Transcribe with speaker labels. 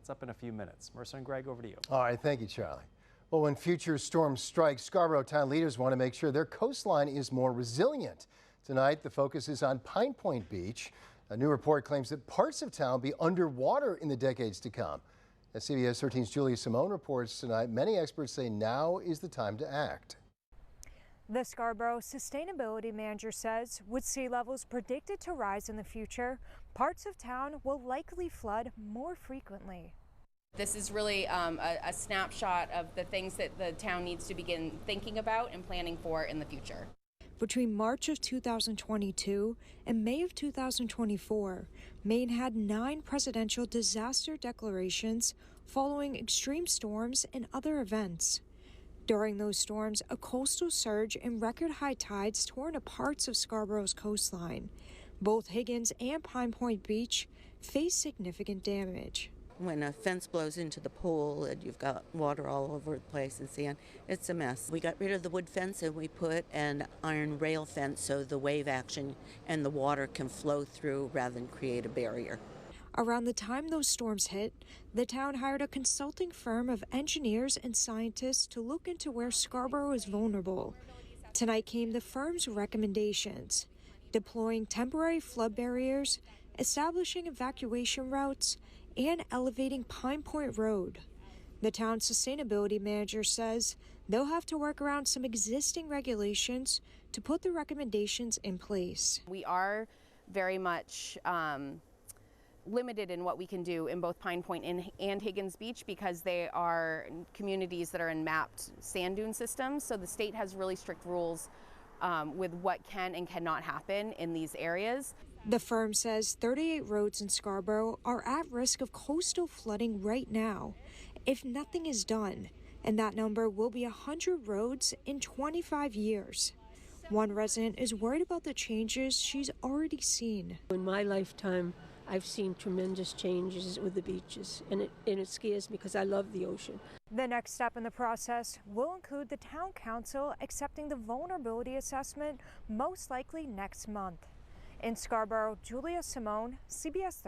Speaker 1: That's up in a few minutes. Mercer and Greg, over to you.
Speaker 2: All right, thank you, Charlie. Well, when future storms strike, Scarborough town leaders want to make sure their coastline is more resilient. Tonight, the focus is on Pine Point Beach. A new report claims that parts of town will be underwater in the decades to come. As CBS 13's Julia Simone reports tonight, many experts say now is the time to act.
Speaker 3: The Scarborough Sustainability Manager says with sea levels predicted to rise in the future, parts of town will likely flood more frequently.
Speaker 4: This is really a snapshot of the things that the town needs to begin thinking about and planning for in the future.
Speaker 3: Between March of 2022 and May of 2024, Maine had 9 presidential disaster declarations following extreme storms and other events. During those storms, a coastal surge and record high tides tore into parts of Scarborough's coastline. Both Higgins and Pine Point Beach faced significant damage.
Speaker 5: When a fence blows into the pool and you've got water all over the place and sand, it's a mess. We got rid of the wood fence and we put an iron rail fence so the wave action and the water can flow through rather than create a barrier.
Speaker 3: Around the time those storms hit, the town hired a consulting firm of engineers and scientists to look into where Scarborough is vulnerable. Tonight came the firm's recommendations: deploying temporary flood barriers, establishing evacuation routes, and elevating Pine Point Road. The town's sustainability manager says they'll have to work around some existing regulations to put the recommendations in place.
Speaker 4: We are very much limited in what we can do in both Pine Point and Higgins Beach because they are communities that are in mapped sand dune systems. So the state has really strict rules with what can and cannot happen in these areas.
Speaker 3: The firm says 38 roads in Scarborough are at risk of coastal flooding right now if nothing is done, and that number will be 100 roads in 25 years. One resident is worried about the changes she's already seen.
Speaker 6: In my lifetime, I've seen tremendous changes with the beaches, and it scares me because I love the ocean.
Speaker 3: The next step in the process will include the town council accepting the vulnerability assessment most likely next month. In Scarborough, Julia Simone, CBS 13.